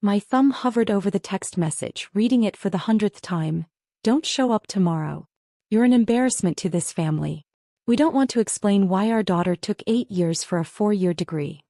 My thumb hovered over the text message, reading it for the 100th time. Don't show up tomorrow. You're an embarrassment to this family. We don't want to explain why our daughter took 8 years for a 4-year degree.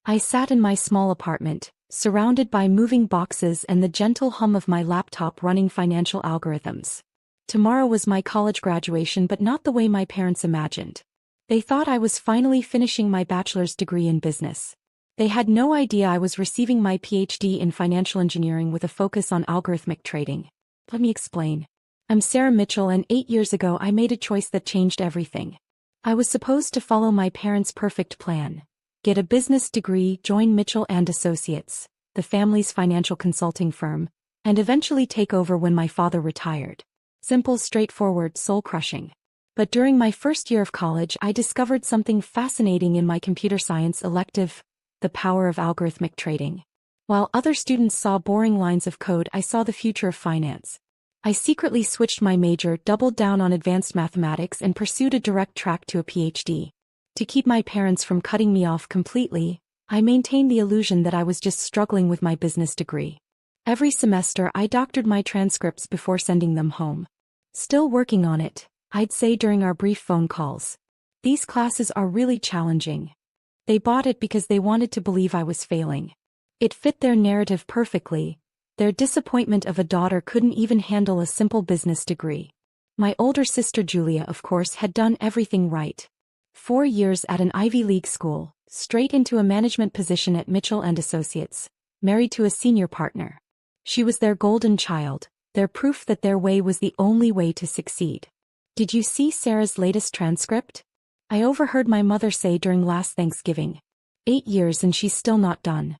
I sat in my small apartment, surrounded by moving boxes and the gentle hum of my laptop running financial algorithms. Tomorrow was my college graduation, but not the way my parents imagined. They thought I was finally finishing my bachelor's degree in business. They had no idea I was receiving my PhD in financial engineering with a focus on algorithmic trading. Let me explain. I'm Sarah Mitchell, and 8 years ago I made a choice that changed everything. I was supposed to follow my parents' perfect plan. Get a business degree, join Mitchell & Associates, the family's financial consulting firm, and eventually take over when my father retired. Simple, straightforward, soul-crushing. But during my first year of college I discovered something fascinating in my computer science elective: the power of algorithmic trading. While other students saw boring lines of code, I saw the future of finance. I secretly switched my major, doubled down on advanced mathematics, and pursued a direct track to a PhD. To keep my parents from cutting me off completely, I maintained the illusion that I was just struggling with my business degree. Every semester I doctored my transcripts before sending them home. Still working on it, I'd say during our brief phone calls. These classes are really challenging. They bought it because they wanted to believe I was failing. It fit their narrative perfectly. Their disappointment of a daughter couldn't even handle a simple business degree. My older sister Julia, of course, had done everything right. 4 years at an Ivy League school, straight into a management position at Mitchell & Associates, married to a senior partner. She was their golden child, their proof that their way was the only way to succeed. Did you see Sarah's latest transcript? I overheard my mother say during last Thanksgiving. 8 years and she's still not done.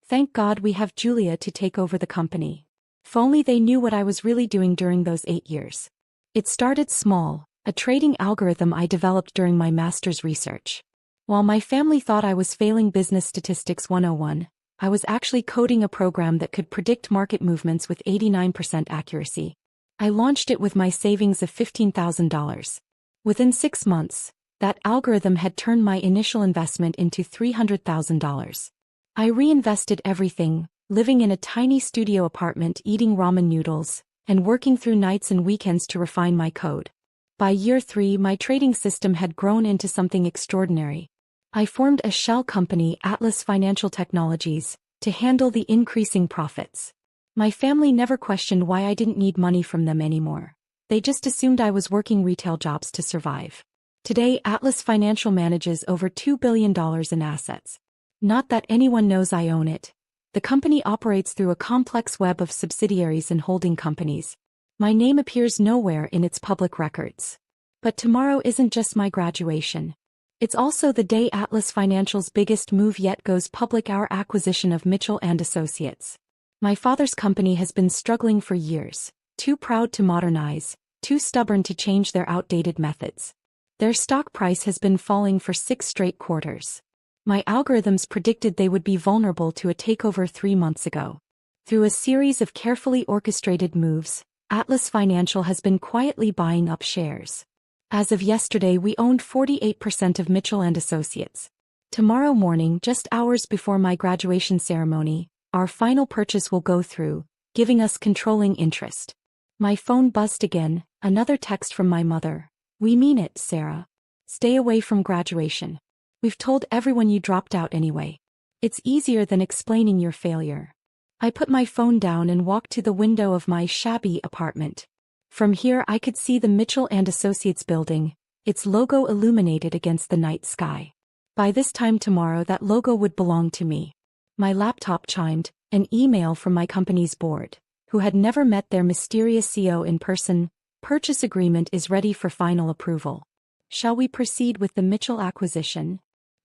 Thank God we have Julia to take over the company. If only they knew what I was really doing during those 8 years. It started small. A trading algorithm I developed during my master's research. While my family thought I was failing Business Statistics 101, I was actually coding a program that could predict market movements with 89% accuracy. I launched it with my savings of $15,000. Within 6 months, that algorithm had turned my initial investment into $300,000. I reinvested everything, living in a tiny studio apartment, eating ramen noodles, and working through nights and weekends to refine my code. By year 3, my trading system had grown into something extraordinary. I formed a shell company, Atlas Financial Technologies, to handle the increasing profits. My family never questioned why I didn't need money from them anymore. They just assumed I was working retail jobs to survive. Today, Atlas Financial manages over $2 billion in assets. Not that anyone knows I own it. The company operates through a complex web of subsidiaries and holding companies. My name appears nowhere in its public records. But tomorrow isn't just my graduation. It's also the day Atlas Financial's biggest move yet goes public, our acquisition of Mitchell & Associates. My father's company has been struggling for years, too proud to modernize, too stubborn to change their outdated methods. Their stock price has been falling for 6 straight quarters. My algorithms predicted they would be vulnerable to a takeover 3 months ago. Through a series of carefully orchestrated moves, Atlas Financial has been quietly buying up shares. As of yesterday, we owned 48% of Mitchell & Associates. Tomorrow morning, just hours before my graduation ceremony, our final purchase will go through, giving us controlling interest. My phone buzzed again, another text from my mother. We mean it, Sarah. Stay away from graduation. We've told everyone you dropped out anyway. It's easier than explaining your failure. I put my phone down and walked to the window of my shabby apartment. From here I could see the Mitchell & Associates building, its logo illuminated against the night sky. By this time tomorrow that logo would belong to me. My laptop chimed, an email from my company's board, who had never met their mysterious CEO in person. Purchase agreement is ready for final approval. Shall we proceed with the Mitchell acquisition?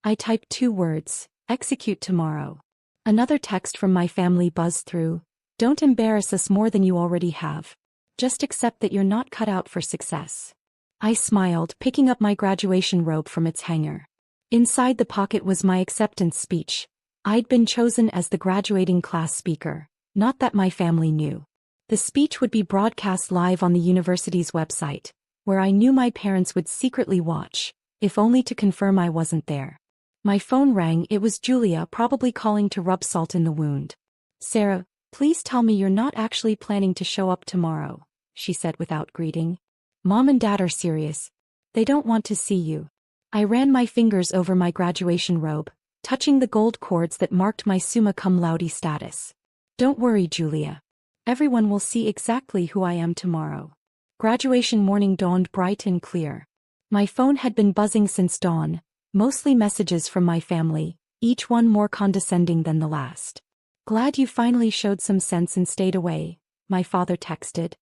I typed 2 words, execute tomorrow. Another text from my family buzzed through. Don't embarrass us more than you already have. Just accept that you're not cut out for success. I smiled, picking up my graduation robe from its hanger. Inside the pocket was my acceptance speech. I'd been chosen as the graduating class speaker, not that my family knew. The speech would be broadcast live on the university's website, where I knew my parents would secretly watch, if only to confirm I wasn't there. My phone rang. It was Julia, probably calling to rub salt in the wound. Sarah, Please tell me you're not actually planning to show up tomorrow, she said without greeting. Mom and Dad are serious. They don't want to see you. I ran my fingers over my graduation robe, touching the gold cords that marked my summa cum laude status. Don't worry, Julia. Everyone will see exactly who I am tomorrow. Graduation morning dawned bright and clear. My phone had been buzzing since dawn, mostly messages from my family, each one more condescending than the last. Glad you finally showed some sense and stayed away, my father texted.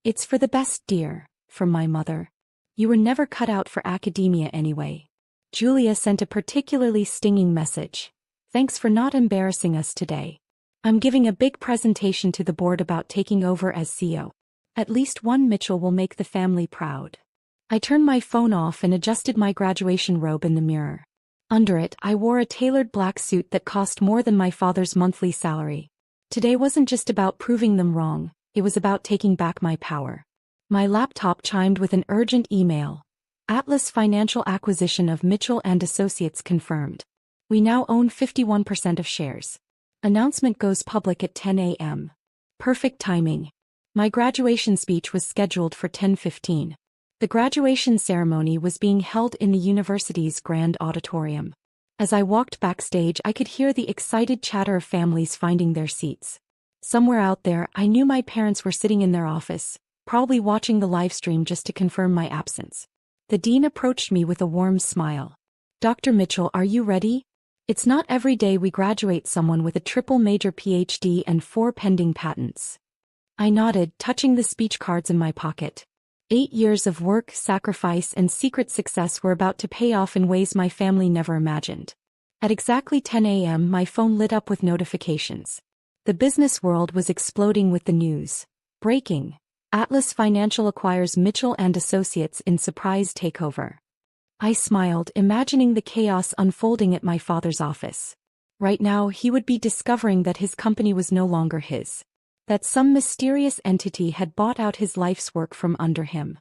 It's for the best, dear, from my mother. You were never cut out for academia anyway. Julia sent a particularly stinging message. Thanks for not embarrassing us today. I'm giving a big presentation to the board about taking over as CEO. At least one Mitchell will make the family proud. I turned my phone off and adjusted my graduation robe in the mirror. Under it, I wore a tailored black suit that cost more than my father's monthly salary. Today wasn't just about proving them wrong, it was about taking back my power. My laptop chimed with an urgent email. Atlas financial acquisition of Mitchell and Associates confirmed. We now own 51% of shares. Announcement goes public at 10 a.m. Perfect timing. My graduation speech was scheduled for 10:15. The graduation ceremony was being held in the university's grand auditorium. As I walked backstage, I could hear the excited chatter of families finding their seats. Somewhere out there, I knew my parents were sitting in their office, probably watching the live stream just to confirm my absence. The dean approached me with a warm smile. Dr. Mitchell, are you ready? It's not every day we graduate someone with a triple major PhD and 4 pending patents. I nodded, touching the speech cards in my pocket. 8 years of work, sacrifice, and secret success were about to pay off in ways my family never imagined. At exactly 10 a.m., my phone lit up with notifications. The business world was exploding with the news. Breaking. Atlas Financial acquires Mitchell and Associates in surprise takeover. I smiled, imagining the chaos unfolding at my father's office. Right now, he would be discovering that his company was no longer his. That some mysterious entity had bought out his life's work from under him.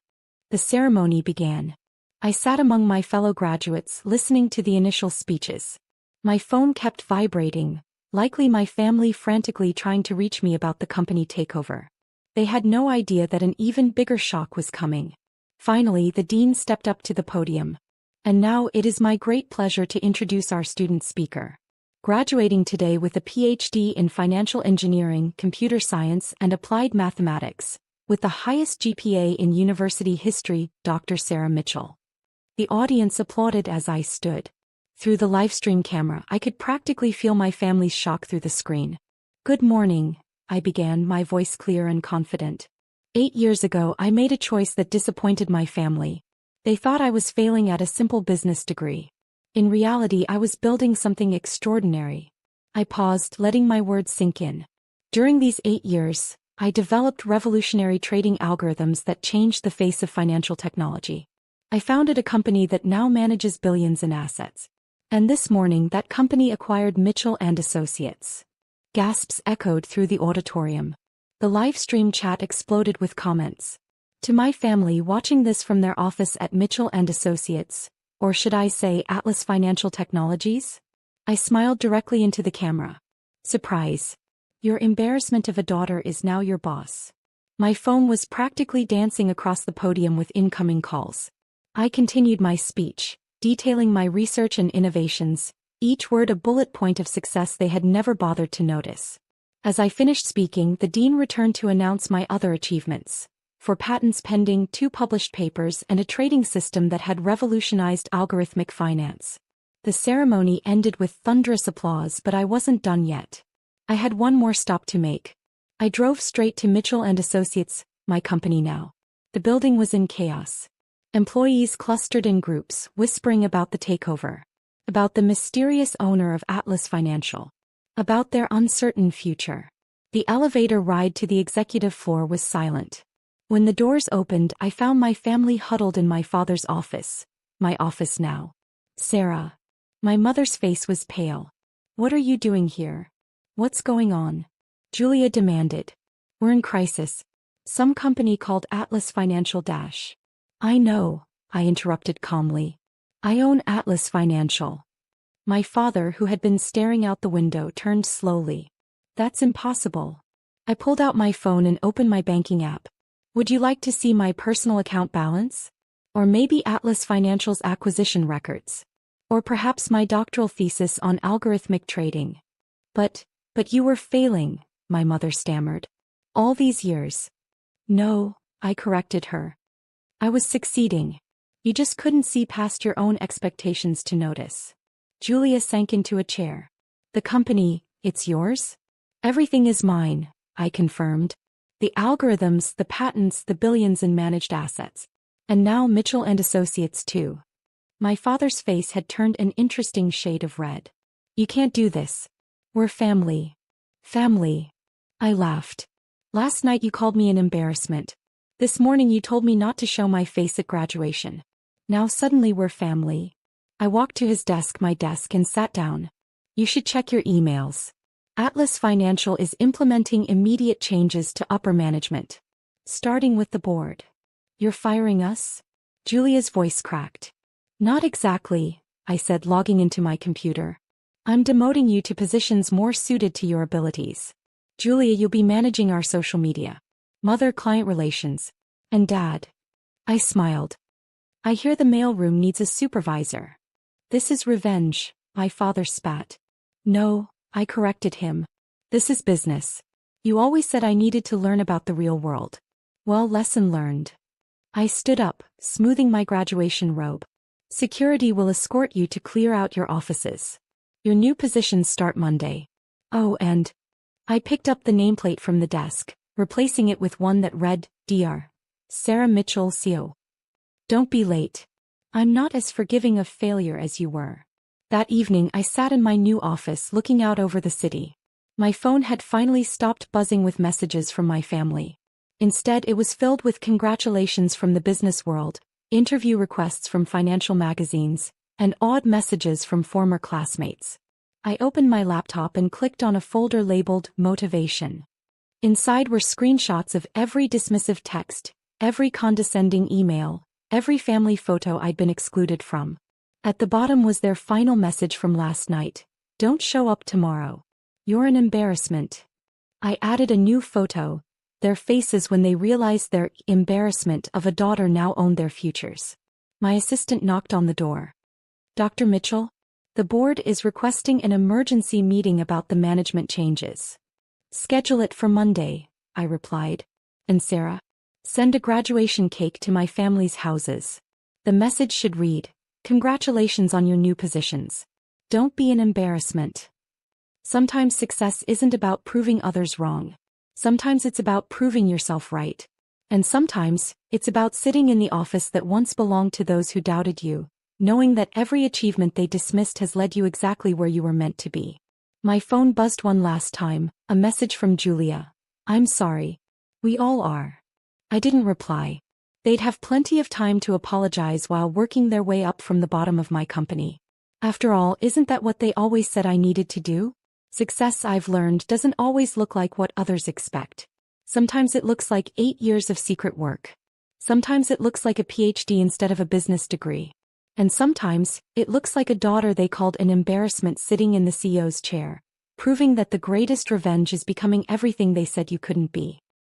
The ceremony began. I sat among my fellow graduates, listening to the initial speeches. My phone kept vibrating, likely my family frantically trying to reach me about the company takeover. They had no idea that an even bigger shock was coming. Finally, the dean stepped up to the podium. And now it is my great pleasure to introduce our student speaker. Graduating today with a PhD in financial engineering, computer science, and applied mathematics, with the highest GPA in university history, Dr. Sarah Mitchell. The audience applauded as I stood. Through the livestream camera, I could practically feel my family's shock through the screen. Good morning, I began, my voice clear and confident. 8 years ago, I made a choice that disappointed my family. They thought I was failing at a simple business degree. In reality, I was building something extraordinary. I paused, letting my words sink in. During these 8 years, I developed revolutionary trading algorithms that changed the face of financial technology. I founded a company that now manages billions in assets. And this morning, that company acquired Mitchell and Associates. Gasps echoed through the auditorium. The live stream chat exploded with comments. To my family watching this from their office at Mitchell and Associates, or should I say Atlas Financial Technologies? I smiled directly into the camera. Surprise. Your embarrassment of a daughter is now your boss. My phone was practically dancing across the podium with incoming calls. I continued my speech, detailing my research and innovations, each word a bullet point of success they had never bothered to notice. As I finished speaking, the dean returned to announce my other achievements. 4 patents pending, 2 published papers, and a trading system that had revolutionized algorithmic finance. The ceremony ended with thunderous applause, but I wasn't done yet. I had one more stop to make. I drove straight to Mitchell and Associates, my company now. The building was in chaos. Employees clustered in groups, whispering about the takeover. About the mysterious owner of Atlas Financial. About their uncertain future. The elevator ride to the executive floor was silent. When the doors opened, I found my family huddled in my father's office. My office now. Sarah. My mother's face was pale. What are you doing here? What's going on? Julia demanded. We're in crisis. Some company called Atlas Financial Dash. I know, I interrupted calmly. I own Atlas Financial. My father, who had been staring out the window, turned slowly. That's impossible. I pulled out my phone and opened my banking app. Would you like to see my personal account balance? Or maybe Atlas Financial's acquisition records? Or perhaps my doctoral thesis on algorithmic trading? But you were failing, my mother stammered. All these years. No, I corrected her. I was succeeding. You just couldn't see past your own expectations to notice. Julia sank into a chair. The company, it's yours? Everything is mine, I confirmed. The algorithms, the patents, the billions in managed assets. And now Mitchell and Associates too. My father's face had turned an interesting shade of red. You can't do this. We're family. Family. I laughed. Last night you called me an embarrassment. This morning you told me not to show my face at graduation. Now suddenly we're family. I walked to my desk and sat down. You should check your emails. Atlas Financial is implementing immediate changes to upper management. Starting with the board. You're firing us? Julia's voice cracked. Not exactly, I said, logging into my computer. I'm demoting you to positions more suited to your abilities. Julia, you'll be managing our social media, mother-client relations, and dad. I smiled. I hear the mailroom needs a supervisor. This is revenge, my father spat. No, I corrected him. This is business. You always said I needed to learn about the real world. Well, lesson learned. I stood up, smoothing my graduation robe. Security will escort you to clear out your offices. Your new positions start Monday. Oh, and I picked up the nameplate from the desk, replacing it with one that read, Dr. Sarah Mitchell CO. Don't be late. I'm not as forgiving of failure as you were. That evening I sat in my new office looking out over the city. My phone had finally stopped buzzing with messages from my family. Instead, it was filled with congratulations from the business world, interview requests from financial magazines, and odd messages from former classmates. I opened my laptop and clicked on a folder labeled Motivation. Inside were screenshots of every dismissive text, every condescending email, every family photo I'd been excluded from. At the bottom was their final message from last night. Don't show up tomorrow. You're an embarrassment. I added a new photo, their faces when they realized their embarrassment of a daughter now owned their futures. My assistant knocked on the door. Dr. Mitchell? The board is requesting an emergency meeting about the management changes. Schedule it for Monday, I replied. And Sarah? Send a graduation cake to my family's houses. The message should read, congratulations on your new positions. Don't be an embarrassment. Sometimes success isn't about proving others wrong. Sometimes it's about proving yourself right. And sometimes, it's about sitting in the office that once belonged to those who doubted you, knowing that every achievement they dismissed has led you exactly where you were meant to be. My phone buzzed one last time, a message from Julia. I'm sorry. We all are. I didn't reply. They'd have plenty of time to apologize while working their way up from the bottom of my company. After all, isn't that what they always said I needed to do? Success, I've learned, doesn't always look like what others expect. Sometimes it looks like 8 years of secret work. Sometimes it looks like a PhD instead of a business degree. And sometimes, it looks like a daughter they called an embarrassment sitting in the CEO's chair, proving that the greatest revenge is becoming everything they said you couldn't be.